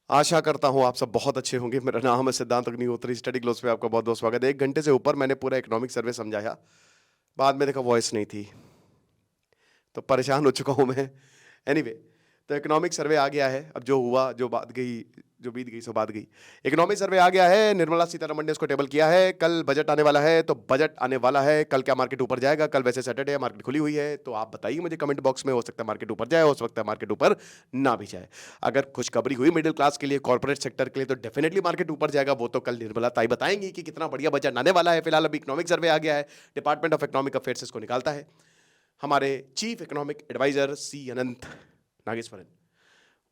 आशा करता हूँ आप सब बहुत अच्छे होंगे। मेरा नाम है सिद्धांत अग्निहोत्री। स्टडी ग्लोस पे आपका बहुत बहुत स्वागत है। 1 घंटे से ऊपर मैंने पूरा इकोनॉमिक सर्वे समझाया, बाद में देखा वॉइस नहीं थी, तो परेशान हो चुका हूँ मैं। एनीवे, तो इकोनॉमिक सर्वे आ गया है। अब जो हुआ, जो बात गई, जो बीत गई सो बात गई। इकोनॉमिक सर्वे आ गया है, निर्मला सीतारमण ने इसको टेबल किया है। कल बजट आने वाला है, तो बजट आने वाला है। कल क्या मार्केट ऊपर जाएगा? कल वैसे सैटरडे है, मार्केट खुली हुई है, तो आप बताइए मुझे कमेंट बॉक्स में। हो सकता है मार्केट ऊपर जाए, हो सकता है मार्केट ऊपर ना भी जाए। अगर खुशखबरी हुई मिडिल क्लास के लिए, कॉर्पोरेट सेक्टर के लिए, तो डेफिनेटली मार्केट ऊपर जाएगा। वो तो कल निर्मला ताई बताएंगी कि कितना बढ़िया बजट आने वाला है। फिलहाल अभी इकोनॉमिक सर्वे आ गया है, डिपार्टमेंट ऑफ इकोनॉमिक अफेयर्स इसको निकालता है। हमारे चीफ इकोनॉमिक एडवाइजर सी अनंत नागेश्वरन,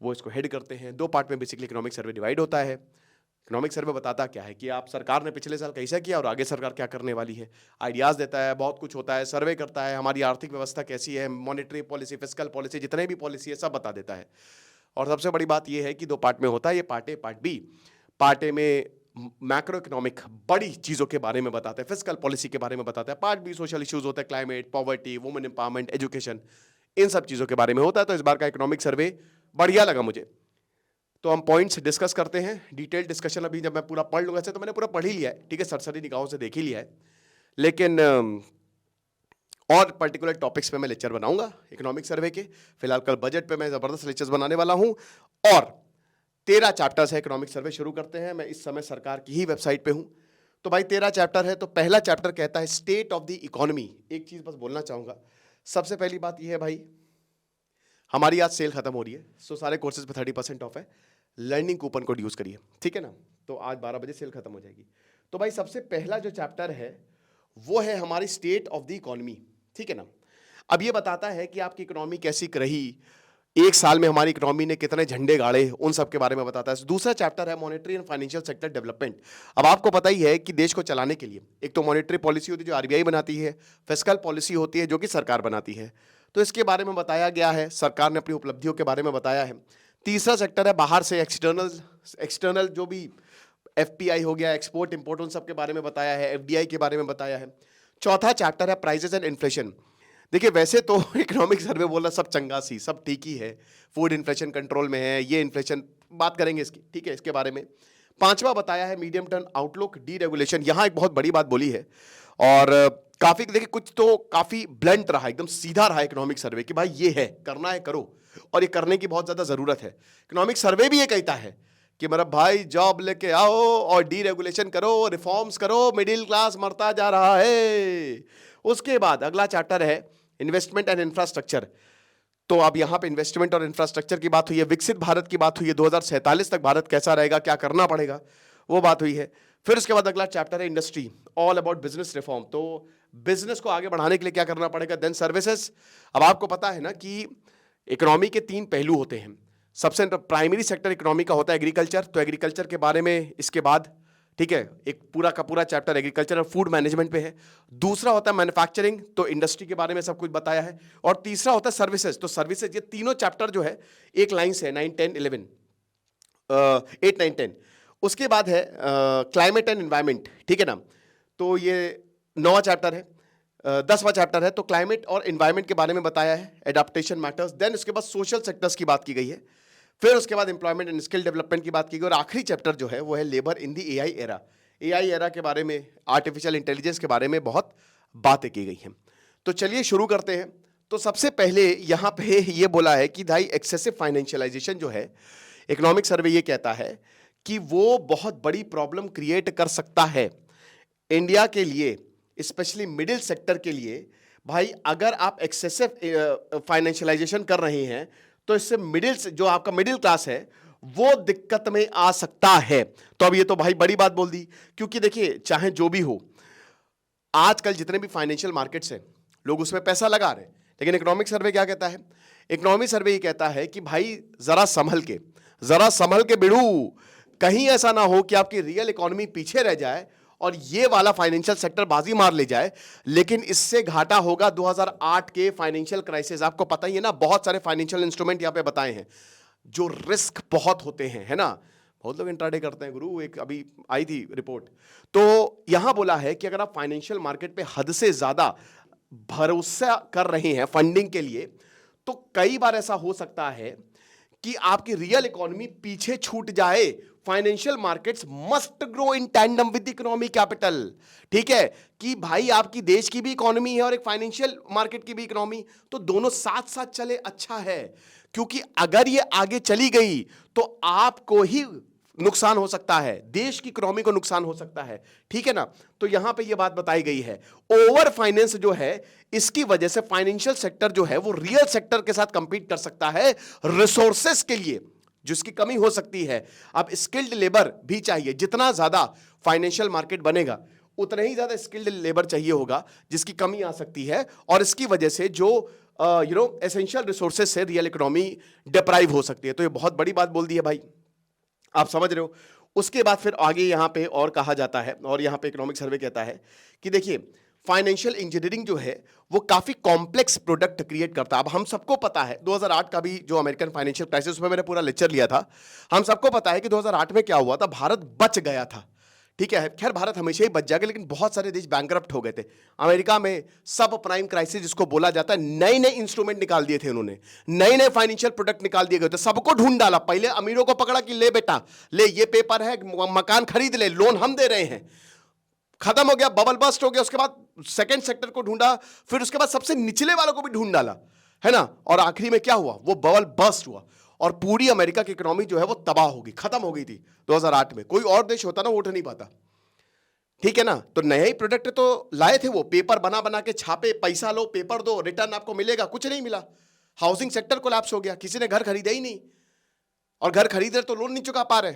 वो इसको हेड करते हैं। 2 पार्ट में बेसिकली इकोनॉमिक सर्वे डिवाइड होता है। इकोनॉमिक सर्वे बताता क्या है कि आप सरकार ने पिछले साल कैसा किया और आगे सरकार क्या करने वाली है। आइडियाज देता है, बहुत कुछ होता है, सर्वे करता है, हमारी आर्थिक व्यवस्था कैसी है, मॉनेटरी पॉलिसी, फिस्कल पॉलिसी, जितने भी पॉलिसी है सब बता देता है। और सबसे बड़ी बात यह है कि 2 पार्ट में होता है ये। Part A, part B. Part A में मैक्रो इकोनॉमिक बड़ी चीजों के बारे में बताते हैं, फिस्कल पॉलिसी के बारे में बताता है। पार्ट बी सोशल इश्यूज होते हैं, climate, poverty, women empowerment, education, इन सब चीजों के बारे में होता है। तो इस बार का इकोनॉमिक सर्वे बढ़िया लगा मुझे। तो हम पॉइंट्स डिस्कस करते हैं, डिटेल डिस्कशन। अभी जब मैं पूरा पढ़ लूंगा, तो मैंने पूरा पढ़ ही लिया है, ठीक है, सरसरी निगाहों से देख ही लिया है, लेकिन और पर्टिकुलर टॉपिक्स पे मैं लेक्चर बनाऊंगा इकोनॉमिक सर्वे के। फिलहाल कल बजट पे मैं जबरदस्त लेक्चर्स बनाने वाला हूं। और 13 चैप्टर्स है इकोनॉमिक सर्वे। शुरू करते हैं। मैं इस समय सरकार की ही वेबसाइट पे हूं। तो भाई 13 चैप्टर है। तो पहला चैप्टर कहता है स्टेट ऑफ द इकोनॉमी। एक चीज बस बोलना चाहूंगा, सबसे पहली बात यह है भाई, हमारी आज सेल खत्म हो रही है, सो सारे कोर्सेज पे 30% ऑफ है। लर्निंग कूपन कोड यूज करिए, ठीक है ना। तो आज 12 बजे सेल खत्म हो जाएगी। तो भाई सबसे पहला जो चैप्टर है वो है हमारी स्टेट ऑफ द इकोनॉमी, ठीक है ना। अब ये बताता है कि आपकी इकोनॉमी कैसी रही, 1 साल में हमारी इकोनॉमी ने कितने झंडे गाड़े, उन सब के बारे में बताता है। दूसरा चैप्टर है monetary and financial sector development. अब आपको पता ही है कि देश को चलाने के लिए एक तो मॉनेटरी पॉलिसी होती है जो आरबीआई बनाती है, फिस्कल पॉलिसी होती है जो कि सरकार बनाती है। तो इसके बारे में बताया गया है, सरकार ने अपनी उपलब्धियों के बारे में बताया है। तीसरा सेक्टर है बाहर से एक्सटर्नल जो भी एफपीआई हो गया, एक्सपोर्ट इंपोर्ट, उन सब के बारे में बताया है, एफडीआई के बारे में बताया है। चौथा चैप्टर है प्राइसेस एंड इन्फ्लेशन। देखिए वैसे तो इकोनॉमिक सर्वे बोला सब चंगा सी, सब ठीक ही है, फूड इन्फ्लेशन कंट्रोल में है, ये इन्फ्लेशन बात करेंगे इसकी, ठीक है, इसके बारे में। पांचवा बताया है मीडियम टर्म आउटलुक, डीरेगुलेशन। यहां एक बहुत बड़ी बात बोली है और काफी, देखिए कुछ तो काफी ब्लंट रहा, एकदम सीधा रहा इकोनॉमिक सर्वे कि भाई ये है, करना है करो, और ये करने की बहुत ज्यादा जरूरत है। इकोनॉमिक सर्वे भी ये कहता है कि मेरा भाई जॉब लेके आओ और डीरेगुलेशन करो, रिफॉर्म्स करो, मिडिल क्लास मरता जा रहा है। उसके बाद अगला चैप्टर है इन्वेस्टमेंट एंड इंफ्रास्ट्रक्चर। तो अब यहां पे इन्वेस्टमेंट और इंफ्रास्ट्रक्चर की बात हुई है, विकसित भारत की बात हुई है, 2047 तक भारत कैसा रहेगा, क्या करना पड़ेगा, वो बात हुई है। फिर उसके बाद अगला चैप्टर है industry, all about business reform. तो बिजनेस को आगे बढ़ाने के लिए क्या करना पड़ेगा। Then services. अब आपको पता है ना कि इकोनॉमी के 3 पहलू होते हैं। सबसे प्राइमरी सेक्टर इकोनॉमी का होता है एग्रीकल्चर, तो एग्रीकल्चर के बारे में इसके बाद, ठीक है, एक पूरा का पूरा चैप्टर एग्रीकल्चर और फूड मैनेजमेंट पे है। दूसरा होता है मैन्युफैक्चरिंग, तो इंडस्ट्री के बारे में सब कुछ बताया है। और तीसरा होता है सर्विसेज, तो सर्विसेज। ये तीनों चैप्टर जो है एक लाइन से 9, 10, 11, 8, 9, 10। उसके बाद है क्लाइमेट एंड एनवायरमेंट, ठीक है ना। तो ये 9वां चैप्टर है। 10वां चैप्टर है, तो क्लाइमेट और एनवायरमेंट के बारे में बताया है, एडाप्टेशन मैटर्स। देन उसके बाद सोशल सेक्टर्स की बात की गई है। फिर उसके बाद एम्प्लॉयमेंट एंड स्किल डेवलपमेंट की बात की गई। और आखिरी चैप्टर जो है वो है labour in the AI era. AI era के बारे में, आर्टिफिशियल इंटेलिजेंस के बारे में बहुत बातें की गई हैं। तो चलिए शुरू करते हैं। तो सबसे पहले यहां पे ये बोला है कि भाई एक्सेसिव फाइनेंशियलाइजेशन जो है, इकोनॉमिक सर्वे ये कहता है कि वो बहुत बड़ी प्रॉब्लम क्रिएट कर सकता है इंडिया के लिए, स्पेशली मिडिल सेक्टर के लिए। भाई अगर आप एक्सेसिव फाइनेंशियलाइजेशन कर रहे हैं तो इससे जो आपका मिडिल क्लास है वो दिक्कत में आ सकता है। तो अब ये तो भाई बड़ी बात बोल दी, क्योंकि देखिए चाहे जो भी हो, आजकल जितने भी फाइनेंशियल मार्केट्स हैं लोग उसमें पैसा लगा रहे हैं। लेकिन इकोनॉमिक सर्वे क्या कहता है? इकोनॉमिक सर्वे ये कहता है कि भाई जरा संभल के बिड़ू, कहीं ऐसा ना हो कि आपकी रियल इकोनॉमी पीछे रह जाए और ये वाला फाइनेंशियल सेक्टर बाजी मार ले जाए। लेकिन इससे घाटा होगा 2008 के फाइनेंशियल क्राइसिस। आपको पता ही है ना, बहुत सारे फाइनेंशियल इंस्ट्रूमेंट यहां पे बताए हैं जो रिस्क बहुत होते हैं, है ना। बहुत लोग इंट्राडे करते हैं गुरु, एक अभी आई थी रिपोर्ट। तो यहां बोला है कि अगर आप फाइनेंशियल मार्केट पे हद से ज्यादा भरोसा कर रहे हैं फंडिंग के लिए, तो कई बार ऐसा हो सकता है कि आपकी रियल इकोनॉमी पीछे छूट जाए, financial markets must grow in tandem with economy capital. ठीक है कि भाई आपकी देश की भी इकोनॉमी है और एक फाइनेंशियल मार्केट की भी इकोनॉमी, तो दोनों साथ साथ चले, अच्छा है। क्योंकि अगर ये आगे चली गई तो आपको ही नुकसान हो सकता है, देश की इकोनॉमी को नुकसान हो सकता है। ठीक है ना, तो यहां पे ये बात बताई गई है। ओवर फाइनेंस जो है, इसकी वजह से फाइनेंशियल सेक्टर जो है वो रियल सेक्टर के साथ कंपीट कर सकता है रिसोर्सेस के लिए, जिसकी कमी हो सकती है। अब स्किल्ड लेबर भी चाहिए, जितना ज्यादा फाइनेंशियल मार्केट बनेगा उतना ही ज्यादा स्किल्ड लेबर चाहिए होगा, जिसकी कमी आ सकती है। और इसकी वजह से जो एसेंशियल रिसोर्सेज से रियल इकोनॉमी डिप्राइव हो सकती है। तो ये बहुत बड़ी बात बोल दी है भाई, आप समझ रहे हो। उसके बाद फिर आगे यहां पे और कहा जाता है, और यहां पे इकोनॉमिक सर्वे कहता है कि देखिए फाइनेंशियल इंजीनियरिंग जो है वो काफी कॉम्प्लेक्स प्रोडक्ट क्रिएट करता है। अब हम सबको पता है 2008 का भी जो अमेरिकन फाइनेंशियल क्राइसिस, उसमें मैंने पूरा लेक्चर लिया था। हम सबको पता है कि 2008 में क्या हुआ था, भारत बच गया था। ठीक है, खैर भारत हमेशा ही बच जाएगा, लेकिन बहुत सारे देश बैंकरप्ट हो गए थे। अमेरिका में सब प्राइम क्राइसिस जिसको बोला जाता है, नए नए इंस्ट्रूमेंट निकाल दिए थे उन्होंने, नए नए फाइनेंशियल प्रोडक्ट निकाल दिए गए थे, सबको ढूंढ डाला। पहले अमीरों को पकड़ा कि ले बेटा ले, ये पेपर है, मकान खरीद ले, लोन हम दे रहे हैं। खत्म हो गया, बबल बस्ट हो गया। उसके बाद सेकंड सेक्टर को ढूंढा, फिर उसके बाद सबसे निचले वालों को भी ढूंढ डाला, है ना। और आखिरी में क्या हुआ, वो बबल बस्ट हुआ और पूरी अमेरिका की इकोनॉमी जो है वो तबाह हो गई, खत्म हो गई थी 2008 में। कोई और देश होता ना वो उठ नहीं पाता। ठीक है ना, तो नया ही प्रोडक्ट तो लाए थे, वो पेपर बना बना के छापे, पैसा लो पेपर दो रिटर्न आपको मिलेगा, कुछ नहीं मिला। हाउसिंग सेक्टर कोलैप्स हो गया, किसी ने घर खरीदा ही नहीं, और घर खरीद रहे तो लोन नहीं चुका पा रहे।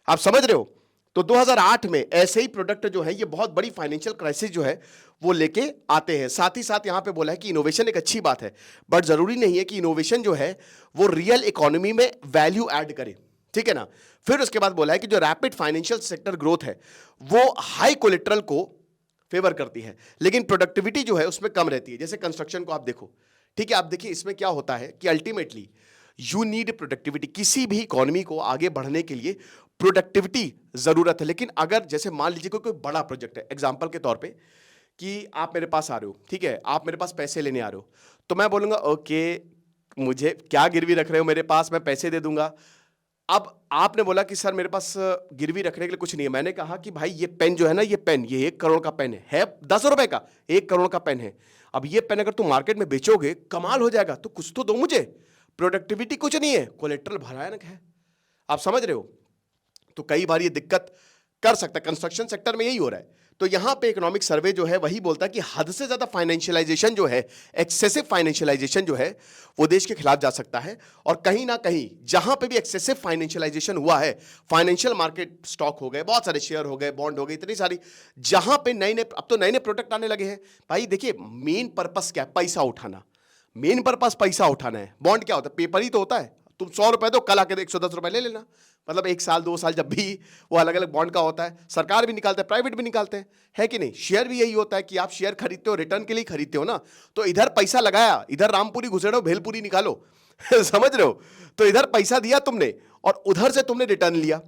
आप समझ रहे हो। तो 2008 में ऐसे ही प्रोडक्ट जो है, ये बहुत बड़ी फाइनेंशियल क्राइसिस जो है वो लेके आते हैं। साथ ही साथ यहां पे बोला है कि इनोवेशन एक अच्छी बात है, बट जरूरी नहीं है कि इनोवेशन जो है वो रियल इकोनॉमी में वैल्यू ऐड करे। ठीक है ना। फिर उसके बाद बोला है कि जो रैपिड फाइनेंशियल सेक्टर ग्रोथ है वो हाई कोलेट्रल को फेवर करती है, लेकिन प्रोडक्टिविटी जो है उसमें कम रहती है। जैसे कंस्ट्रक्शन को आप देखो, ठीक है, आप देखिए इसमें क्या होता है कि अल्टीमेटली यू नीड प्रोडक्टिविटी। किसी भी इकोनॉमी को आगे बढ़ने के लिए प्रोडक्टिविटी जरूरत है। लेकिन अगर जैसे मान लीजिए कोई बड़ा प्रोजेक्ट है, एग्जांपल के तौर पे कि आप मेरे पास आ रहे हो, ठीक है, आप मेरे पास पैसे लेने आ रहे हो, तो मैं बोलूंगा ओके मुझे क्या गिरवी रख रहे हो मेरे पास, मैं पैसे दे दूंगा। अब आपने बोला कि सर मेरे पास गिरवी रखने के लिए कुछ नहीं है। मैंने कहा कि भाई ये पेन जो है ना, ये पेन ये 1 करोड़ का पेन है 10 रुपए का, 1 करोड़ का पेन है। अब ये पेन अगर तुम मार्केट में बेचोगे कमाल हो जाएगा, तो कुछ तो दो मुझे। प्रोडक्टिविटी कुछ नहीं है, कोलेट्रल भयानक है। आप समझ रहे हो। तो कई बार ये दिक्कत कर सकता है, कंस्ट्रक्शन सेक्टर में यही हो रहा है। तो यहां पे इकोनॉमिक सर्वे जो है वही बोलता है कि हद से ज्यादा फाइनेंशियलाइजेशन जो है, एक्सेसिव फाइनेंशियलाइजेशन जो है वो देश के खिलाफ जा सकता है। और कहीं ना कहीं जहां पे भी एक्सेसिव फाइनेंशियलाइजेशन हुआ है, फाइनेंशियल मार्केट स्टॉक हो गए, बहुत सारे शेयर हो गए, बॉन्ड हो गए, इतनी सारी, जहां पे नए नए, अब तो नए नए प्रोडक्ट आने लगे हैं भाई। देखिए मेन पर्पस क्या है, पैसा उठाना, मेन पर्पस पैसा उठाना है। बॉन्ड क्या होता है, पेपर ही तो होता है। तुम 100 रुपए दो, कल आके 110 रुपए ले लेना, मतलब 1 साल 2 साल जब भी वो अलग अलग बॉन्ड का होता है। सरकार भी निकालते हैं, प्राइवेट भी निकालते हैं, है कि नहीं। शेयर भी यही होता है कि आप शेयर खरीदते हो रिटर्न के लिए खरीदते हो ना, तो इधर पैसा लगाया, इधर रामपुरी घुसेड़ो भेलपुरी निकालो समझ रहे हो। तो इधर पैसा दिया तुमने और उधर से तुमने रिटर्न लिया,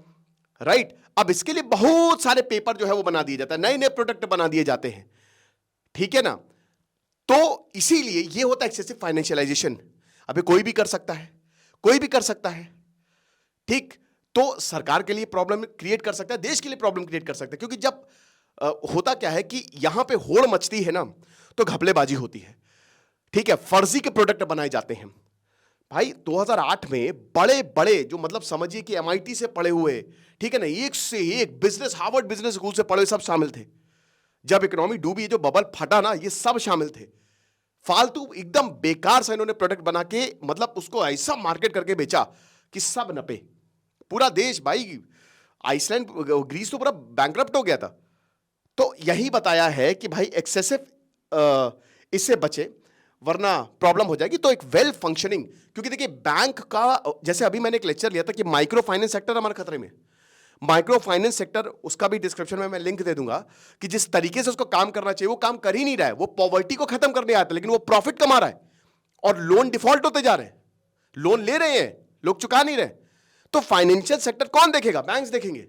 राइट। अब इसके लिए बहुत सारे पेपर जो है वो बना दिए जाता है, नए नए प्रोडक्ट बना दिए जाते हैं, ठीक है ना। तो इसीलिए ये होता है एक्सेसिव फाइनेंशियलाइजेशन। अभी कोई भी कर सकता है, कोई भी कर सकता है, ठीक। तो सरकार के लिए प्रॉब्लम क्रिएट कर सकता है, देश के लिए प्रॉब्लम क्रिएट कर सकता है। क्योंकि जब होता क्या है कि यहां पे होड़ मचती है ना, तो घपलेबाजी होती है, ठीक है, फर्जी के प्रोडक्ट बनाए जाते हैं। भाई 2008 में बड़े बड़े जो मतलब समझिए कि MIT से पढ़े हुए, ठीक है ना, एक से एक बिजनेस, हार्वर्ड बिजनेस स्कूल से पढ़े सब शामिल थे। जब इकोनॉमी डूबी, जो बबल फटा ना, ये सब शामिल थे। फालतू एकदम बेकार से इन्होंने प्रोडक्ट बना के मतलब उसको ऐसा मार्केट करके बेचा कि सब नपे, पूरा देश। भाई आइसलैंड, ग्रीस तो पूरा बैंकरप्ट हो गया था। तो यही बताया है कि भाई एक्सेसिव इससे बचे वरना प्रॉब्लम हो जाएगी। तो एक वेल फंक्शनिंग, क्योंकि देखिए बैंक का, जैसे अभी मैंने एक लेक्चर लिया था कि माइक्रो फाइनेंस सेक्टर हमारे खतरे में। माइक्रो फाइनेंस सेक्टर, उसका भी डिस्क्रिप्शन में मैं लिंक दे दूंगा कि जिस तरीके से उसको काम करना चाहिए वो काम कर ही नहीं रहा है। वो पॉवर्टी को खत्म करने आता है, लेकिन वो प्रॉफिट कमा रहा है और लोन डिफॉल्ट होते जा रहे हैं, लोन ले रहे हैं, लोग चुका नहीं रहे। तो फाइनेंशियल सेक्टर कौन देखेगा, बैंक्स देखेंगे।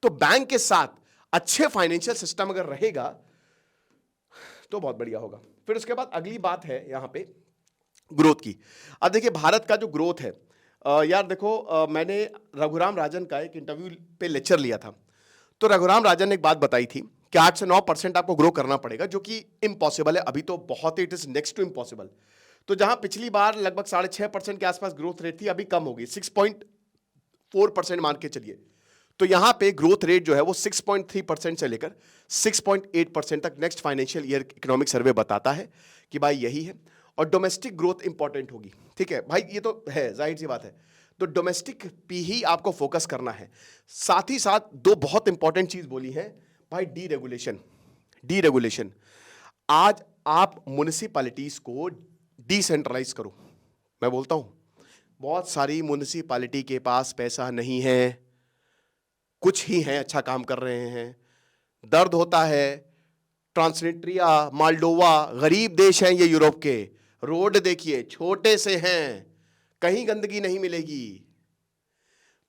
तो बैंक के साथ अच्छे फाइनेंशियल सिस्टम अगर रहेगा तो बहुत बढ़िया होगा। फिर उसके बाद अगली बात है यहां पे ग्रोथ की। अब देखिए भारत का जो ग्रोथ है यार देखो, मैंने रघुराम राजन का एक इंटरव्यू पे लेक्चर लिया था। तो रघुराम राजन ने एक बात बताई थी कि 8 से 9% आपको ग्रो करना पड़ेगा, जो कि इम्पॉसिबल है अभी, तो बहुत ही, it is next to impossible. तो जहां पिछली बार लगभग 6.5% के आसपास ग्रोथ रेट थी, अभी कम होगी, 6.4% मान के चलिए। तो यहां पे ग्रोथ रेट जो है वो 6.3% से लेकर 6.8% तक next financial year economic survey बताता है कि भाई यही है। और डोमेस्टिक ग्रोथ इंपॉर्टेंट होगी, ठीक है भाई, ये तो है, जाहिर सी बात है। तो डोमेस्टिक पे ही आपको फोकस करना है। साथ ही साथ दो बहुत इंपॉर्टेंट चीज बोली है भाई, डीरेगुलेशन। डीरेगुलेशन, आज आप म्युनिसिपैलिटीज को डिसेंट्रलाइज करो। मैं बोलता हूं, बहुत सारी म्युनिसिपैलिटी के पास पैसा नहीं है, कुछ ही हैं अच्छा काम कर रहे हैं, दर्द होता है। ट्रांसनिट्रिया, माल्डोवा, गरीब देश हैं ये यूरोप के, रोड देखिए छोटे से हैं, कहीं गंदगी नहीं मिलेगी।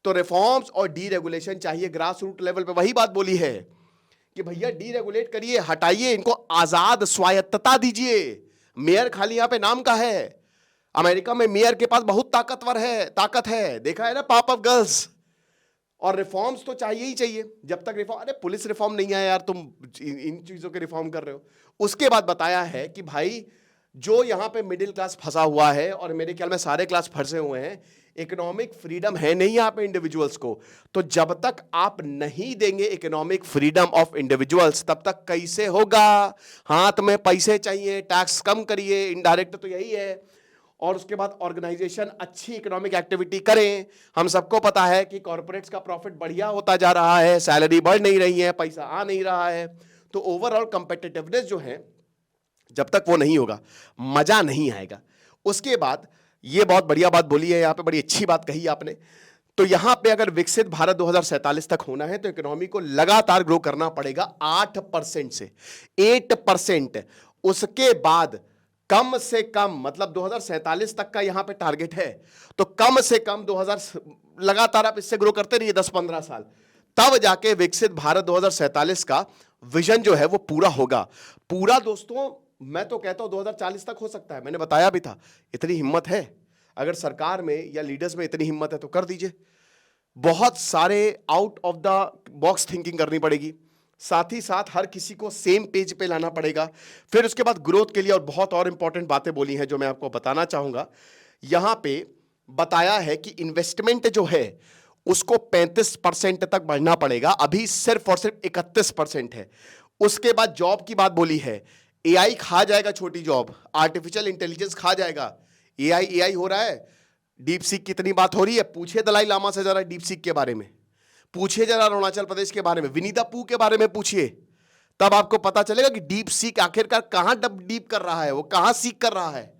तो रिफॉर्म्स और डीरेगुलेशन चाहिए ग्रास रूट लेवल पे। वही बात बोली है कि भैया डीरेगुलेट करिए, हटाइए इनको, आजाद स्वायत्तता दीजिए। मेयर खाली यहां पे नाम का है। अमेरिका में मेयर के पास बहुत ताकत है, देखा है ना पाप ऑफ गर्ल्स। और रिफॉर्म्स तो चाहिए ही चाहिए। जब तक रिफॉर्म, अरे पुलिस रिफॉर्म नहीं है यार, तुम इन चीजों के रिफॉर्म कर रहे हो। उसके बाद बताया है कि भाई जो यहां पे मिडिल क्लास फंसा हुआ है, और मेरे ख्याल में सारे क्लास फंसे हुए हैं, इकोनॉमिक फ्रीडम है नहीं यहां पे इंडिविजुअल्स को। तो जब तक आप नहीं देंगे इकोनॉमिक फ्रीडम ऑफ इंडिविजुअल्स, तब तक कैसे होगा। हाथ में पैसे चाहिए, टैक्स कम करिए, इनडायरेक्ट तो यही है। और उसके बाद ऑर्गेनाइजेशन अच्छी इकोनॉमिक एक्टिविटी करें। हम सबको पता है कि कॉर्पोरेट्स का प्रॉफिट बढ़िया होता जा रहा है, सैलरी बढ़ नहीं रही है, पैसा आ नहीं रहा है। तो ओवरऑल कंपेटिटिवनेस जो है, जब तक वो नहीं होगा मजा नहीं आएगा। उसके बाद ये बहुत बढ़िया बात बोली है यहां पे, बड़ी अच्छी बात कही आपने। तो यहां पे अगर विकसित भारत 2047 तक होना है तो इकोनॉमी को लगातार ग्रो करना पड़ेगा 8% से 8%। उसके बाद कम से कम, मतलब 2047 तक का यहां पे टारगेट है, तो कम से कम 2000, लगातार आप इससे ग्रो करते रहिए 10-15 साल, तब जाके विकसित भारत 2047 का विजन जो है वो पूरा होगा। पूरा दोस्तों, मैं तो कहता हूं 2040 तक हो सकता है। मैंने बताया भी था, इतनी हिम्मत है अगर सरकार में या लीडर्स में इतनी हिम्मत है तो कर दीजिए। बहुत सारे out of the box thinking करनी पड़ेगी, साथ ही साथ हर किसी को सेम पेज पे लाना पड़ेगा। फिर उसके बाद ग्रोथ के लिए और बहुत और इंपॉर्टेंट बातें बोली हैं जो मैं आपको बताना चाहूंगा। यहां पे बताया है कि इन्वेस्टमेंट जो है उसको 35% तक बढ़ना पड़ेगा, अभी सिर्फ और सिर्फ 31% है। उसके बाद जॉब की बात बोली है, एआई खा जाएगा छोटी जॉब, आर्टिफिशियल इंटेलिजेंस खा जाएगा। एआई एआई हो रहा है, डीप सीक कितनी बात हो रही है, पूछिए दलाई लामा से जरा डीप सीक के बारे में, पूछिए जरा अरुणाचल प्रदेश के बारे में, विनीता पू के बारे में पूछिए, तब आपको पता चलेगा कि डीप सीक आखिरकार कहां डीप कर रहा है, वो कहां सीक कर रहा है।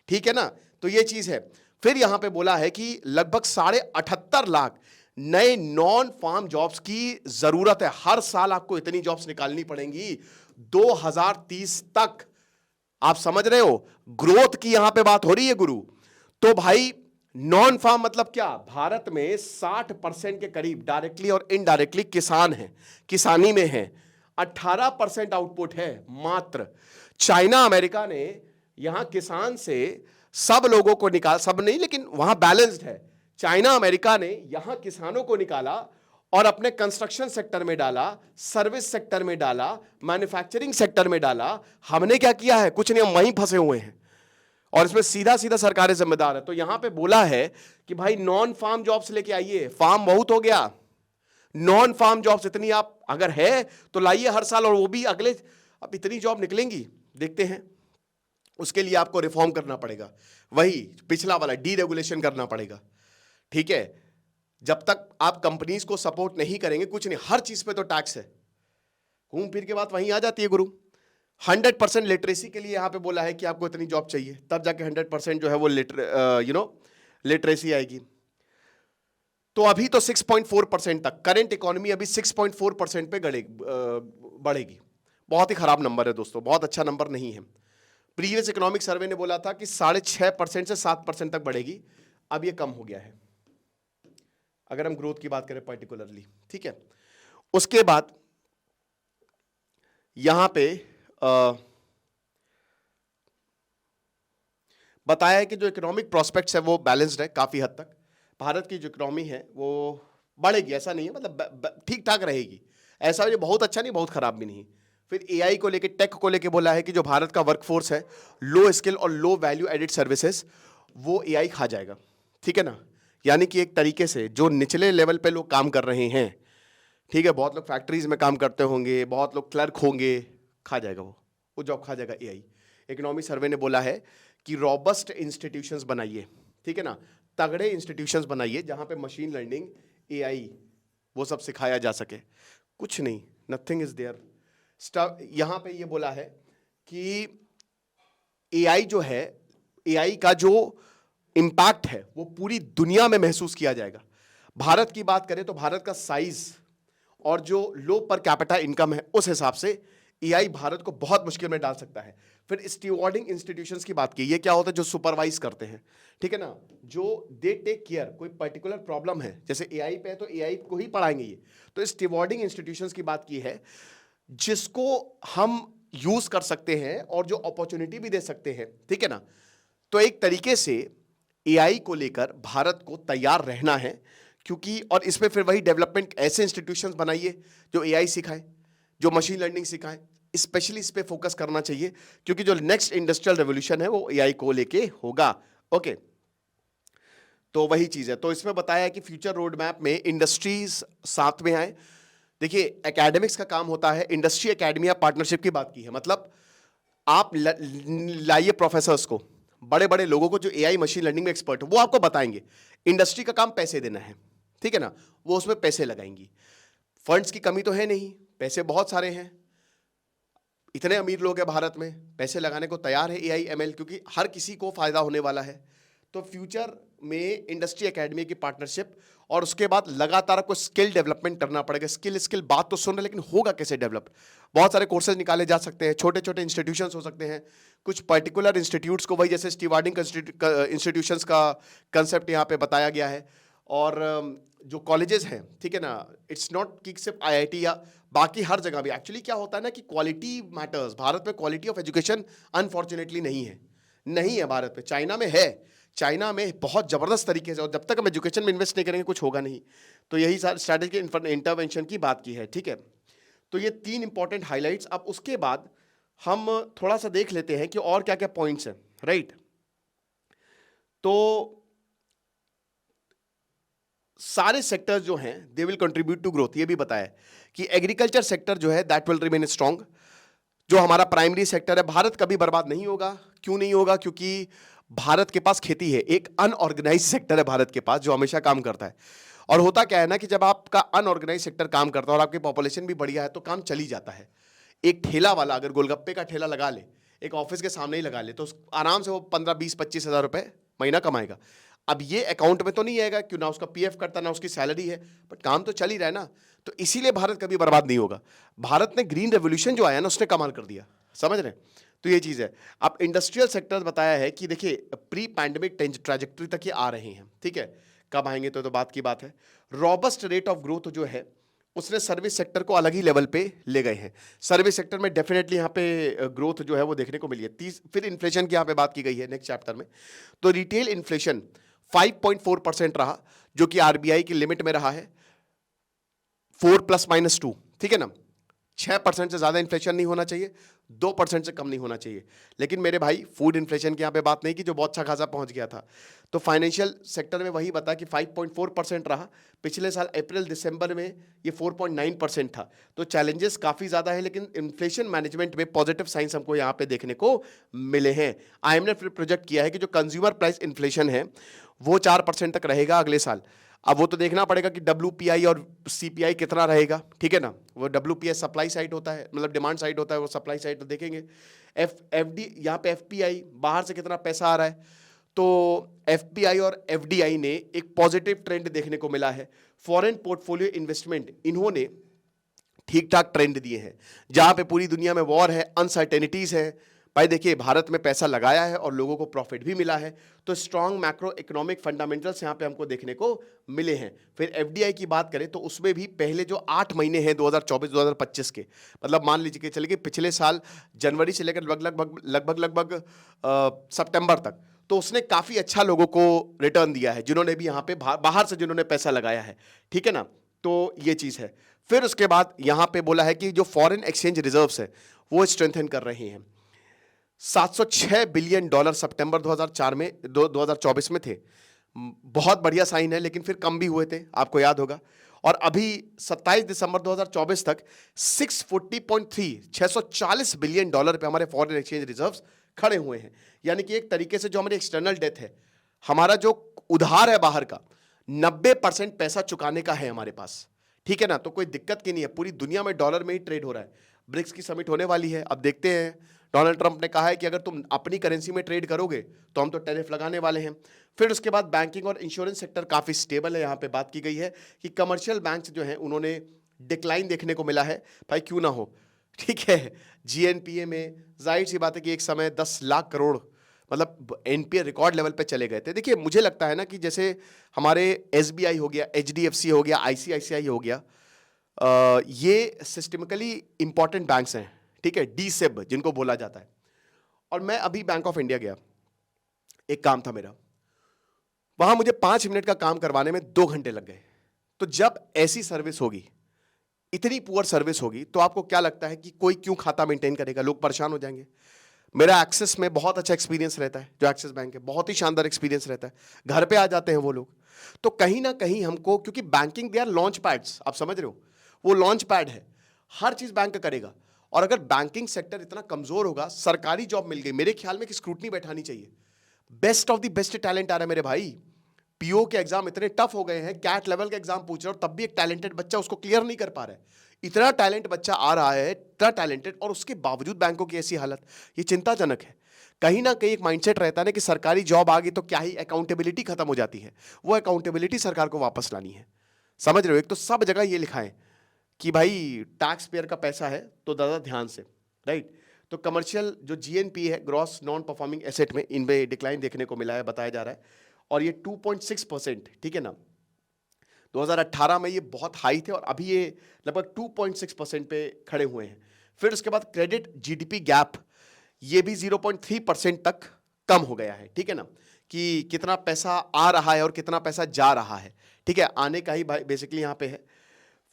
ठीक है ना, तो ये चीज है। फिर यहां पे बोला है कि लगभग 78.5 लाख नए नॉन फार्म जॉब्स की जरूरत है। हर साल आपको इतनी जॉब्स निकालनी पड़ेंगी 2030 तक। आप समझ रहे हो, ग्रोथ की यहां पे बात हो रही है गुरु। तो भाई नॉन फार्म मतलब क्या, भारत में 60% के करीब डायरेक्टली और इनडायरेक्टली किसान हैं, किसानी में हैं। 18% आउटपुट है मात्र। चाइना अमेरिका ने यहां किसान से सब लोगों को निकाल, सब नहीं लेकिन वहां बैलेंस्ड है। चाइना अमेरिका ने यहां किसानों को निकाला और अपने कंस्ट्रक्शन सेक्टर में डाला, सर्विस सेक्टर में डाला, मैन्युफैक्चरिंग सेक्टर में डाला। हमने क्या किया है, कुछ नहीं, हम वहीं फंसे हुए हैं और इसमें सीधा सीधा सरकारें जिम्मेदार है। तो यहां पे बोला है कि भाई नॉन फार्म जॉब्स लेके आइए, फार्म बहुत हो गया, नॉन फार्म जॉब्स इतनी आप अगर है तो लाइए हर साल, और वो भी अगले, अब इतनी जॉब निकलेंगी देखते हैं। उसके लिए आपको रिफॉर्म करना पड़ेगा, वही पिछला वाला डीरेगुलेशन करना पड़ेगा। ठीक है, जब तक आप कंपनीज को सपोर्ट नहीं करेंगे कुछ नहीं, हर चीज पे तो टैक्स है। घूम फिर के बात वहीं आ जाती है गुरु। 100% लिटरेसी के लिए यहां पे बोला है कि आपको इतनी जॉब चाहिए, तब जाके 100% जो है वो लिटरेसी आएगी। तो अभी तो 6.4% तक, करंट इकोनॉमी अभी 6.4% पे बढ़ेगी। बहुत ही खराब नंबर है दोस्तों, बहुत अच्छा नंबर नहीं है। प्रीवियस इकोनॉमिक सर्वे ने बोला था कि 6.5% से 7% तक बढ़ेगी, अब ये कम हो गया है अगर हम ग्रोथ की बात करें पर्टिकुलरली। ठीक है, उसके बाद यहां पे बताया है कि जो इकोनॉमिक प्रोस्पेक्ट्स है वो बैलेंस्ड है काफी हद तक। भारत की जो इकोनॉमी है वो बढ़ेगी, ऐसा नहीं है, मतलब ठीक ठाक रहेगी, ऐसा ये बहुत अच्छा नहीं बहुत खराब भी नहीं। फिर एआई को लेके, टेक को लेके बोला है कि जो भारत का वर्कफोर्स है, लो स्किल और लो वैल्यू एडिड सर्विसेज, वो एआई खा जाएगा, ठीक है ना। यानी कि एक तरीके से जो निचले लेवल पे लोग काम कर रहे हैं, ठीक है, बहुत लोग फैक्ट्रीज में काम करते होंगे, बहुत लोग क्लर्क होंगे, खा जाएगा वो जॉब खा जाएगा एआई। इकोनॉमी सर्वे ने बोला है कि रॉबस्ट इंस्टीट्यूशंस बनाइए, ठीक है ना, तगड़े इंस्टीट्यूशंस बनाइए जहां पे मशीन लर्निंग, एआई, वो सब सिखाया जा सके। कुछ नहीं, नथिंग इज देयर। यहां पे ये बोला है कि एआई जो है, एआई का जो इंपैक्ट है वो पूरी दुनिया में महसूस किया जाएगा। भारत की बात करें तो भारत का साइज और जो लो पर कैपिटा इनकम है, उस हिसाब से एआई भारत को बहुत मुश्किल में डाल सकता है। फिर स्टीवर्डिंग इंस्टीट्यूशंस की बात की, ये क्या होता है, जो सुपरवाइज करते हैं, ठीक है ना, जो दे टेक केयर, कोई पर्टिकुलर प्रॉब्लम है, जैसे एआई पे है तो एआई को ही पढ़ाएंगे ये, तो स्टीवर्डिंग इंस्टीट्यूशंस की बात की है, जिसको हम यूज कर सकते हैं और जो अपॉर्चुनिटी भी दे सकते हैं, ठीक है ना। तो एक तरीके से एआई को लेकर भारत को तैयार रहना है, क्योंकि और इसमें फिर वही डेवलपमेंट, ऐसे इंस्टीट्यूशंस बनाइए जो एआई सिखाएं, जो मशीन लर्निंग सिखाएं, स्पेशली इस पे फोकस करना चाहिए, क्योंकि जो नेक्स्ट इंडस्ट्रियल रेवोल्यूशन है वो एआई को लेके होगा। ओके, तो वही चीज है। तो इसमें बताया है कि फ्यूचर रोड मैप में इंडस्ट्रीज साथ में आए। देखिए, एकेडमिक्स का काम होता है, इंडस्ट्री एकेडमिया पार्टनरशिप की बात की है, मतलब आप लाइए प्रोफेसर्स को, बड़े बड़े लोगों को जो एआई मशीन लर्निंग में एक्सपर्ट है, वो आपको बताएंगे। इंडस्ट्री का काम पैसे देना है, ठीक है ना, वो उसमें पैसे लगाएंगी। फंड्स की कमी तो है नहीं, पैसे बहुत सारे हैं, इतने अमीर लोग हैं भारत में, पैसे लगाने को तैयार है एआई एमएल, क्योंकि हर किसी को फायदा होने वाला है। तो फ्यूचर में इंडस्ट्री एकेडमी की पार्टनरशिप, और उसके बाद लगातार आपको स्किल डेवलपमेंट करना पड़ेगा। स्किल बात तो सुन रहे, लेकिन होगा कैसे डेवलप? बहुत सारे कोर्सेज निकाले जा सकते हैं, छोटे छोटे इंस्टीट्यूशंस हो सकते हैं, कुछ पर्टिकुलर इंस्टीट्यूट्स को, वही जैसे स्टीवार्डिंग इंस्टीट्यूशंस का कंसेप्ट यहाँ पे बताया गया है। और जो कॉलेजेस हैं, ठीक है ना, इट्स नॉट कि सिर्फ आईआईटी या बाकी हर जगह भी, एक्चुअली क्या होता है ना कि क्वालिटी मैटर्स। भारत में क्वालिटी ऑफ एजुकेशन अनफॉर्चुनेटली नहीं है भारत में। चाइना में है, चाइना में बहुत जबरदस्त तरीके से, और जब तक हम एजुकेशन में इन्वेस्ट नहीं करेंगे कुछ होगा नहीं। तो यही स्ट्रैटेजिक इंटरवेंशन की बात की है, ठीक है। तो ये 3 इंपॉर्टेंट हाइलाइट्स। अब उसके बाद हम थोड़ा सा देख लेते हैं कि और क्या क्या पॉइंट्स हैं, राइट। तो सारे सेक्टर्स जो हैं they will contribute to growth. ये भी बताया कि एग्रीकल्चर सेक्टर जो है दैट विल रिमेन स्ट्रांग। जो हमारा प्राइमरी सेक्टर है, भारत कभी बर्बाद नहीं होगा। क्यों नहीं होगा? क्योंकि भारत के पास खेती है, एक अनऑर्गेनाइज सेक्टर है भारत के पास जो हमेशा काम करता है। और होता क्या है ना कि जब आपका अनऑर्गेनाइज सेक्टर काम करता है और आपकी पॉपुलेशन भी बढ़िया है, तो काम चली जाता है। एक ठेला वाला अगर गोलगप्पे का ठेला लगा ले, एक ऑफिस के सामने ही लगा ले, तो आराम से वो 15, 20, 25 हज़ार रुपए महीना कमाएगा। अब ये अकाउंट में तो नहीं आएगा, क्यों, ना उसका पीएफ कटता, ना उसकी सैलरी है, बट काम तो चल ही रहा है ना। तो इसीलिए भारत कभी बर्बाद नहीं होगा। भारत ने ग्रीन रेवोल्यूशन जो आया ना, उसने कमाल कर दिया, समझ रहे हैं? तो ये चीज़ है। अब इंडस्ट्रियल सेक्टर बताया है कि देखिए प्री पैंडेमिक ट्रैजेक्टरी तक ये आ रहे हैं, ठीक है। कब आएंगे तो बात की बात है। रॉबस्ट रेट ऑफ ग्रोथ जो है उसने सर्विस सेक्टर को अलग ही लेवल पे ले गए हैं। सर्विस सेक्टर में डेफिनेटली यहाँ पे ग्रोथ जो है वो देखने को मिली है। फिर इन्फ्लेशन की यहाँ पे बात की गई है नेक्स्ट चैप्टर में। तो रिटेल इन्फ्लेशन 5.4% रहा, जो कि आरबीआई की लिमिट में रहा है, 4 ± 2, ठीक है ना। 6% से ज्यादा इन्फ्लेशन नहीं होना चाहिए, 2% से कम नहीं होना चाहिए। लेकिन मेरे भाई फूड इन्फ्लेशन की यहाँ पे बात नहीं की, जो बहुत अच्छा खासा पहुंच गया था। तो फाइनेंशियल सेक्टर में वही बता कि 5.4% रहा। पिछले साल अप्रैल दिसंबर में ये 4.9% था। तो चैलेंजेस काफ़ी ज़्यादा है, लेकिन इन्फ्लेशन मैनेजमेंट में पॉजिटिव साइंस हमको यहाँ पे देखने को मिले हैं। IMF ने प्रोजेक्ट किया है कि जो कंज्यूमर प्राइस इन्फ्लेशन है वो 4% तक रहेगा अगले साल। अब वो तो देखना पड़ेगा कि WPI और CPI कितना रहेगा, ठीक है ना। वो WPI सप्लाई साइड होता है, मतलब डिमांड साइड होता है, वो सप्लाई साइड तो देखेंगे। FD यहाँ पे FPI बाहर से कितना पैसा आ रहा है, तो FPI और FDI ने एक पॉजिटिव ट्रेंड देखने को मिला है। फॉरेन पोर्टफोलियो इन्वेस्टमेंट इन्होंने ठीक ठाक ट्रेंड दिए हैं। जहां पे पूरी दुनिया में वॉर है, अनसर्टेनिटीज है, भाई देखिए भारत में पैसा लगाया है और लोगों को प्रॉफिट भी मिला है। तो स्ट्रॉन्ग मैक्रो इकोनॉमिक फंडामेंटल्स यहाँ पे हमको देखने को मिले हैं। फिर FDI की बात करें तो उसमें भी पहले जो 8 महीने हैं 2024-2025 के, मतलब मान लीजिए कि चलिए कि पिछले साल जनवरी से लेकर लगभग सितंबर तक, तो उसने काफी अच्छा लोगों को रिटर्न दिया है, जिन्होंने भी यहां पे बाहर से जिन्होंने पैसा लगाया है, ठीक है ना। तो ये चीज है। फिर उसके बाद यहां पे बोला है कि जो फॉरेन एक्सचेंज रिजर्व्स है वो स्ट्रेंथन कर रहे हैं। 706 बिलियन डॉलर सितंबर 2004 में 2024 में थे। बहुत बढ़िया साइन है, लेकिन फिर कम भी हुए थे, आपको याद होगा। और अभी 27 दिसंबर 2024 तक 640 बिलियन डॉलर पे हमारे फॉरेन एक्सचेंज रिजर्व्स खड़े हुए हैं। यानी कि एक तरीके से जो हमारी एक्सटर्नल डेट है, हमारा जो उधार है बाहर का, 90% पैसा चुकाने का है हमारे पास, ठीक है ना। तो कोई दिक्कत की नहीं है, पूरी दुनिया में डॉलर में ही ट्रेड हो रहा है। ब्रिक्स की समिट होने वाली है, अब देखते हैं। डोनाल्ड ट्रंप ने कहा है कि अगर तुम अपनी करेंसी में ट्रेड करोगे तो हम तो टैरिफ लगाने वाले हैं। फिर उसके बाद बैंकिंग और इंश्योरेंस सेक्टर काफी स्टेबल है। यहाँ पे बात की गई है कि कमर्शियल बैंक्स जो हैं उन्होंने डिक्लाइन देखने को मिला है। भाई क्यों ना हो, ठीक है। जीएनपीए में जाहिर सी बात है कि एक समय 10 लाख करोड़ मतलब एनपीए रिकॉर्ड लेवल पे चले गए थे। देखिए मुझे लगता है ना कि जैसे हमारे एसबीआई हो गया, एचडीएफसी हो गया, आईसीआईसीआई हो गया, ये सिस्टमिकली इंपॉर्टेंट बैंक्स हैं, ठीक है, डीसेब जिनको बोला जाता है। और मैं अभी बैंक ऑफ इंडिया गया, एक काम था मेरा, वहां मुझे 5 मिनट का काम करवाने में 2 घंटे लग गए। तो जब ऐसी सर्विस होगी, इतनी पुअर सर्विस होगी, तो आपको क्या लगता है कि कोई क्यों खाता मेंटेन करेगा? लोग परेशान हो जाएंगे। मेरा एक्सेस में बहुत अच्छा एक्सपीरियंस रहता है, जो एक्सिस बैंक है, बहुत ही शानदार एक्सपीरियंस रहता है, घर पे आ जाते हैं वो लोग। तो कहीं ना कहीं हमको, क्योंकि banking they are launch pads, आप समझ रहे हो, वो लॉन्च पैड है, हर चीज बैंक करेगा। और अगर बैंकिंग सेक्टर इतना कमजोर होगा, सरकारी जॉब मिल गई, मेरे ख्याल में कि स्क्रूटनी बैठानी चाहिए। Best of the best talent आ रहा है मेरे भाई। पीओ के एग्जाम इतने टफ हो गए हैं, कैट लेवल के एग्जाम पूछ रहे हो, तब भी एक टैलेंटेड बच्चा उसको क्लियर नहीं कर पा रहा है। इतना टैलेंट बच्चा आ रहा है, इतना टैलेंटेड, और उसके बावजूद बैंकों की ऐसी हालत, ये चिंताजनक है। कहीं ना कहीं एक माइंडसेट रहता है ना कि सरकारी जॉब आ गई तो क्या ही अकाउंटेबिलिटी खत्म हो जाती है। वो अकाउंटेबिलिटी सरकार को वापस लानी है, समझ रहे हो। एक तो सब जगह ये लिखा है कि भाई टैक्स पेयर का पैसा है तो ज़्यादा ध्यान से, राइट। तो कमर्शियल जो जीएनपी है, ग्रॉस नॉन परफॉर्मिंग एसेट में, इनमें डिक्लाइन देखने को मिला है, बताया जा रहा है। और ये 2.6%, ठीक है ना। 2018 में ये बहुत हाई थे और अभी ये लगभग 2.6% पे खड़े हुए हैं। फिर उसके बाद क्रेडिट जीडीपी गैप, ये भी 0.3% तक कम हो गया है, ठीक है ना, कि कितना पैसा आ रहा है और कितना पैसा जा रहा है, ठीक है, आने का ही बेसिकली यहाँ पे है।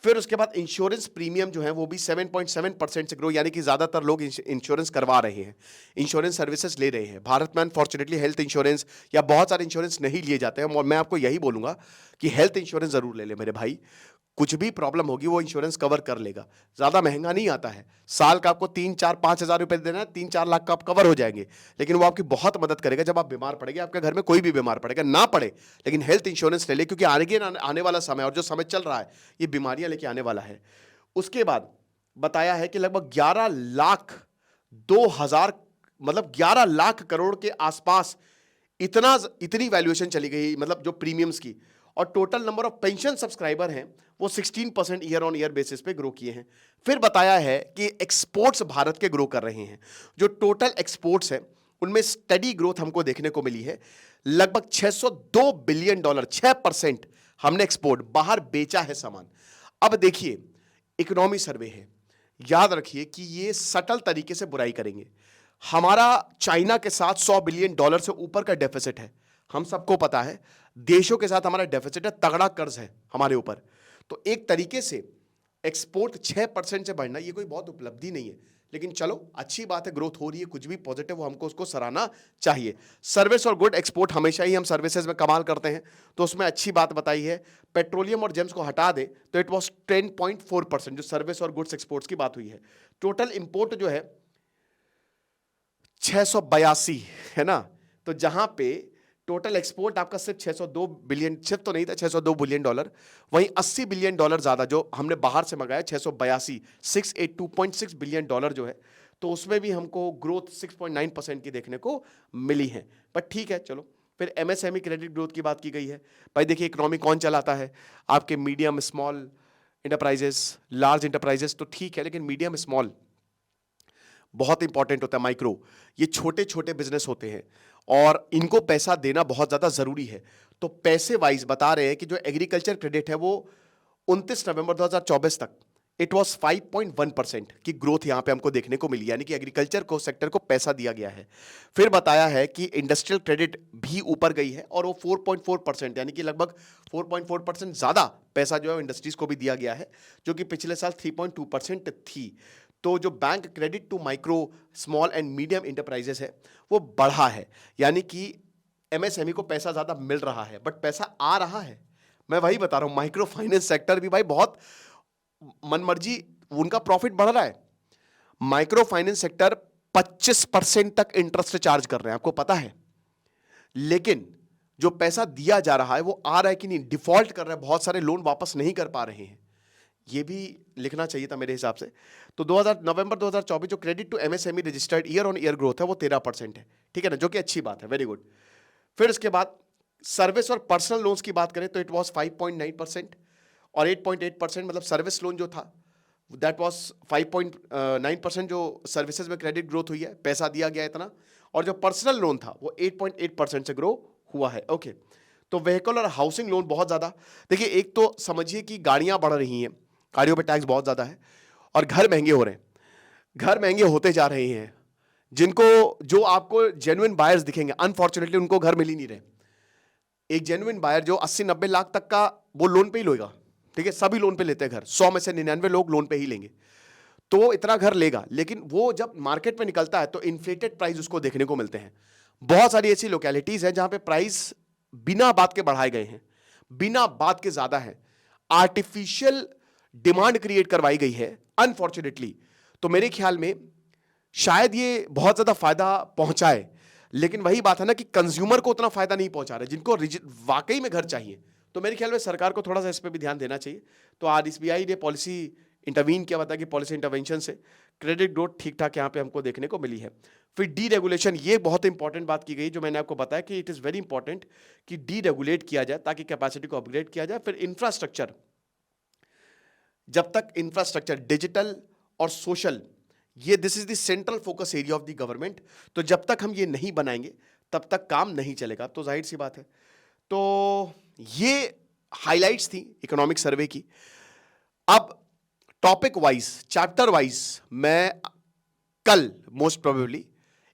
फिर उसके बाद इंश्योरेंस प्रीमियम जो है वो भी 7.7% से ग्रो, यानी कि ज्यादातर लोग इंश्योरेंस करवा रहे हैं, इंश्योरेंस सर्विसेज ले रहे हैं। भारत में अनफॉर्चुनेटली हेल्थ इंश्योरेंस या बहुत सारे इंश्योरेंस नहीं लिए जाते हैं, और मैं आपको यही बोलूंगा कि हेल्थ इंश्योरेंस जरूर ले ले मेरे भाई। कुछ भी प्रॉब्लम होगी वो इंश्योरेंस कवर कर लेगा, ज्यादा महंगा नहीं आता है। साल का आपको 3-4-5 हज़ार रुपए देना है, 3-4 लाख का आप कवर हो जाएंगे, लेकिन वो आपकी बहुत मदद करेगा जब आप बीमार पड़ेंगे। आपके घर में कोई भी बीमार पड़ेगा ना पड़े, लेकिन हेल्थ इंश्योरेंस ले ले, क्योंकि आने वाला समय, और जो समय चल रहा है, ये बीमारियां लेके आने वाला है। उसके बाद बताया है कि लगभग 11,02,000 मतलब 11 लाख करोड़ के आसपास इतनी वैल्यूएशन चली गई, मतलब जो प्रीमियम्स की। और total number of pension subscriber हैं वो 16% ईयर ऑन ईयर बेसिस पे ग्रो किए हैं। फिर बताया है कि एक्सपोर्ट्स भारत के ग्रो कर रहे हैं। जो टोटल एक्सपोर्ट्स है उनमें स्टडी ग्रोथ हमको देखने को मिली है, लगभग $602 बिलियन, 6% हमने एक्सपोर्ट बाहर बेचा है सामान। अब देखिए, इकोनॉमी सर्वे है, याद रखिए कि ये सटल तरीके से बुराई करेंगे। हमारा चाइना के साथ $100 बिलियन से ऊपर का डेफिसिट है, हम सबको पता है। देशों के साथ हमारा डेफिसिट है, तगड़ा कर्ज है हमारे ऊपर। तो एक तरीके से एक्सपोर्ट 6% से बढ़ना ये कोई बहुत उपलब्धि नहीं है, लेकिन चलो अच्छी बात है, ग्रोथ हो रही है, कुछ भी पॉजिटिव हमको उसको सराहना चाहिए। सर्विस और गुड एक्सपोर्ट, हमेशा ही हम सर्विसेज में कमाल करते हैं, तो उसमें अच्छी बात बताई है। पेट्रोलियम और जेम्स को हटा दे तो इट वॉज 10.4%, जो सर्विस और गुड्स एक्सपोर्ट्स की बात हुई है। टोटल इंपोर्ट जो है 682 है ना, तो जहां पे टोटल एक्सपोर्ट आपका सिर्फ 602 बिलियन, सिर्फ तो नहीं था, $602 बिलियन, वहीं $80 बिलियन ज्यादा जो हमने बाहर से मंगाया, 682, $682.6 बिलियन जो है, तो उसमें भी हमको ग्रोथ 6.9% की देखने को मिली है। पर ठीक है, चलो। फिर एमएसएमई क्रेडिट ग्रोथ की बात की गई है। भाई देखिए, इकोनॉमी कौन चलाता है? आपके medium small enterprises, large enterprises तो ठीक है, लेकिन मीडियम स्मॉल बहुत इंपॉर्टेंट होता है, माइक्रो, ये छोटे छोटे बिजनेस होते हैं और इनको पैसा देना बहुत ज्यादा जरूरी है। तो पैसे वाइज बता रहे हैं कि जो एग्रीकल्चर क्रेडिट है वो 29 नवंबर 2024 तक इट वॉज 5.1% की ग्रोथ यहां पे हमको देखने को मिली, यानी कि एग्रीकल्चर को सेक्टर को पैसा दिया गया है। फिर बताया है कि इंडस्ट्रियल क्रेडिट भी ऊपर गई है और वो 4.4%, यानी कि लगभग 4.4% ज्यादा पैसा जो है इंडस्ट्रीज को भी दिया गया है, जो कि पिछले साल 3.2% थी। तो जो bank credit to micro small and medium enterprises है वो बढ़ा है, यानी कि एमएसएमई को पैसा ज्यादा मिल रहा है, बट पैसा आ रहा है। मैं वही बता रहा हूं, माइक्रो फाइनेंस सेक्टर भी भाई बहुत मनमर्जी उनका प्रॉफिट बढ़ रहा है। माइक्रो फाइनेंस सेक्टर 25% तक इंटरेस्ट चार्ज कर रहे हैं, आपको पता है। लेकिन जो पैसा दिया जा रहा है वो आ रहा है कि नहीं, डिफॉल्ट कर रहे हैं, बहुत सारे लोन वापस नहीं कर पा रहे हैं। ये भी लिखना चाहिए था मेरे हिसाब से। तो नवंबर 2024 जो credit to MSME registered year on year growth है वो 13% है, ठीक है ना, जो कि अच्छी बात है, वेरी गुड। फिर इसके बाद सर्विस और पर्सनल लोन्स की बात करें तो इट वाज 5.9% और 8.8% मतलब सर्विस लोन जो था दैट वाज 5.9% जो सर्विसेज में क्रेडिट ग्रोथ हुई है, पैसा दिया गया इतना, और जो पर्सनल लोन था वो 8.8% से ग्रो हुआ है। ओके, तो व्हीकल और हाउसिंग लोन बहुत ज्यादा, देखिए एक तो समझिए कि गाड़ियां बढ़ रही हैं, गाड़ियों पे टैक्स बहुत ज्यादा है, और घर महंगे हो रहे हैं, घर महंगे होते जा रहे हैं। जिनको जो आपको जेन्युइन बायर्स दिखेंगे, अनफॉर्चुनेटली उनको घर मिल ही नहीं रहे। एक जेन्युइन बायर जो 80-90 लाख तक का वो लोन पे ही लेगा, ठीक है, सभी लोन पे लेते हैं घर, 100 में से 99 लोग लोन पे ही लेंगे, तो इतना घर लेगा। लेकिन वो जब मार्केट में निकलता है तो इन्फ्लेटेड प्राइस उसको देखने को मिलते हैं। बहुत सारी ऐसी लोकेलिटीज हैं जहां पे प्राइस बिना बात के बढ़ाए गए हैं, बिना बात के ज्यादा है, आर्टिफिशियल डिमांड क्रिएट करवाई गई है अनफॉर्चुनेटली। तो मेरे ख्याल में शायद ये बहुत ज्यादा फायदा पहुंचाए, लेकिन वही बात है ना कि कंज्यूमर को उतना फायदा नहीं पहुंचा रहे जिनको वाकई में घर चाहिए। तो मेरे ख्याल में सरकार को थोड़ा सा इस पर भी ध्यान देना चाहिए। तो आरबीआई ने पॉलिसी इंटरवीन किया, बता कि पॉलिसी इंटरवेंशन से क्रेडिट ग्रोथ ठीक ठाक यहां पे हमको देखने को मिली है। फिर डी रेगुलेशन, ये बहुत इंपॉर्टेंट बात की गई जो मैंने आपको बताया कि इट इज वेरी इंपॉर्टेंट कि डी रेगुलेट किया जाए ताकि कैपेसिटी को अपग्रेड किया जाए। फिर इंफ्रास्ट्रक्चर, जब तक इंफ्रास्ट्रक्चर डिजिटल और सोशल, ये this is the central focus area of the government, तो जब तक हम ये नहीं बनाएंगे तब तक काम नहीं चलेगा। तो जाहिर सी बात है। तो ये हाइलाइट्स थी इकोनॉमिक सर्वे की। अब टॉपिक वाइज, चैप्टर वाइज मैं कल मोस्ट प्रोबेबली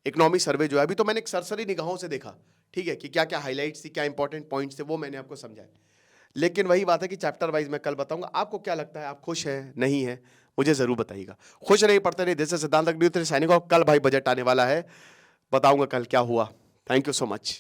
इकोनॉमिक सर्वे जो है, अभी तो मैंने एक सरसरी निगाहों से देखा, ठीक है, कि क्या क्या हाइलाइट्स थी, क्या इंपॉर्टेंट पॉइंट्स थे, वो मैंने आपको समझाया। लेकिन वही बात है कि चैप्टर वाइज मैं कल बताऊंगा। आपको क्या लगता है, आप खुश हैं नहीं है, मुझे जरूर बताइएगा। खुश नहीं, पढ़ते नहीं, जैसे सिद्धांत साइनिक ऑफ। कल भाई बजट आने वाला है, बताऊंगा कल क्या हुआ। Thank you so much.